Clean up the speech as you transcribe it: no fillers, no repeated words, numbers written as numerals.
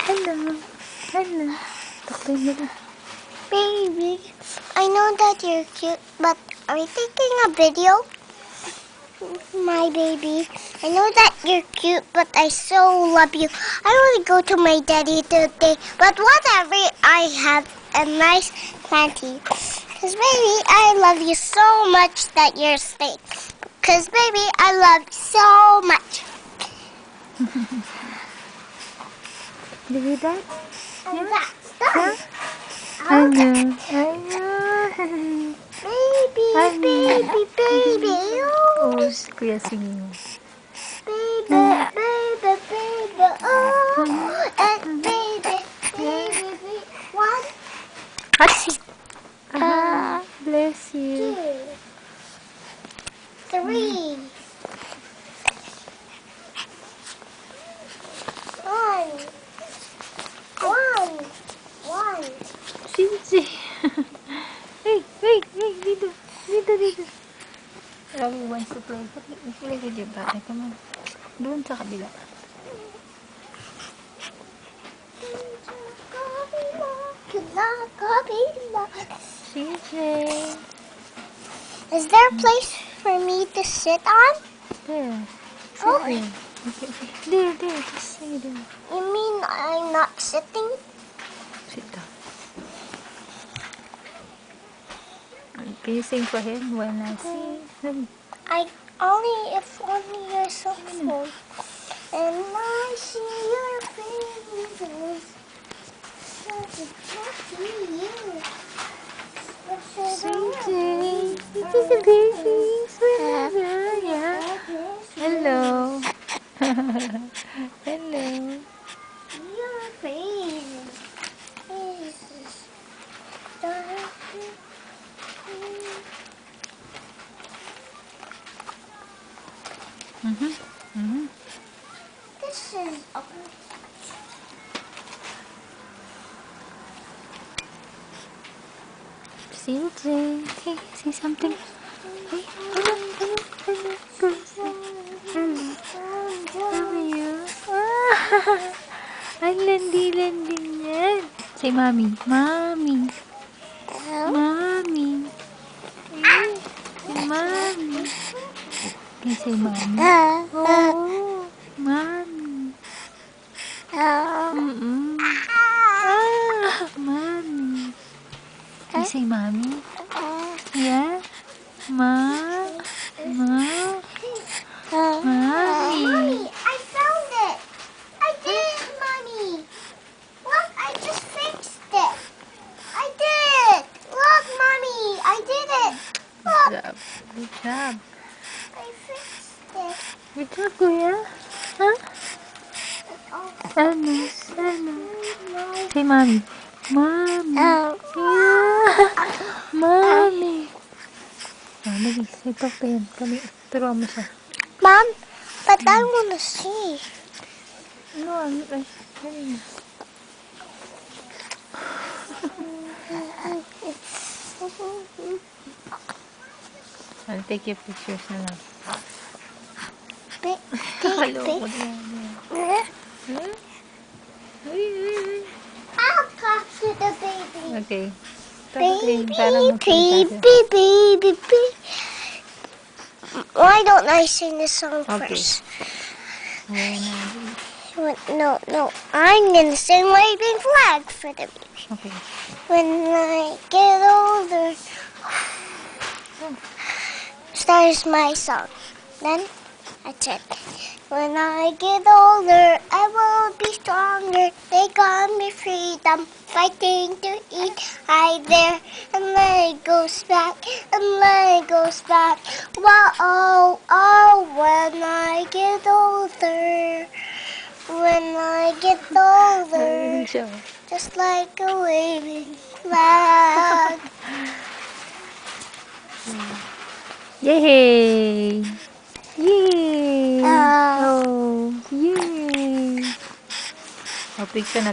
Hello. Hello. Takbo nila. Baby, I know that you're cute, but are you taking a video? My baby, I know that you're cute, but I so love you. I want to go to my daddy today, but whatever, I have a nice panty. Cause baby, I love you so much that you're staying. Cause baby, I love you so much. Do you that? And that's done. Hello. Okay. Hello. Baby, baby, baby, oh. Oh, si Kuya singing. Baby, baby, baby, oh. And baby, baby, 1, Hatsi. Bless you. 2, 3. 1. Sisi. Hey, dito. Dito. Ravi wants to play. Play with your bata. Come on. Doon sa kabila. CJ. Is there a place for me to sit on? There. Sit Oh. there. There. Just say there. You mean I'm not sitting? Sit down. Can you sing for him when I sing? I only if only you're so full. And I see your faces. CJ. This is a baby. Yeah. Hello. Hello. Your faces. This is CJ. Hey, say something. Hey, hello. How are you? Ang landi-landi niyan. Say mommy. Mommy. Mommy. Say mommy. Can you say mommy? Oh, mommy. Mommy. Can you say mommy? Yeah? Mommy. Mommy, I found it. I did it, Mommy. Look, I just fixed it. I did it. Look, Mommy, I did it. Look, Good job. I fixed it. Good job, Kuya. Huh? Ano? Say mommy. Mommy. Yeah. Mommy. Dali. Say talk to him. Kami, turuan mo siya. Mom, but I want to see. No, dali na. I'll take your pictures na lang. Kaloko na yan. I'll talk to the baby. Okay. Baby. Why don't I sing this song Okay. first? No. I'm gonna sing Waving Flag for the baby. Okay. When I get older, starts my song. Then that's it. When I get older, I will be stronger. They got me freedom, fighting to eat. Hi there, and then it goes back, Whoa, when I get older, Narinig siya. just like a waving flag. Yay! Yay! Oh, yay! Oh, picture na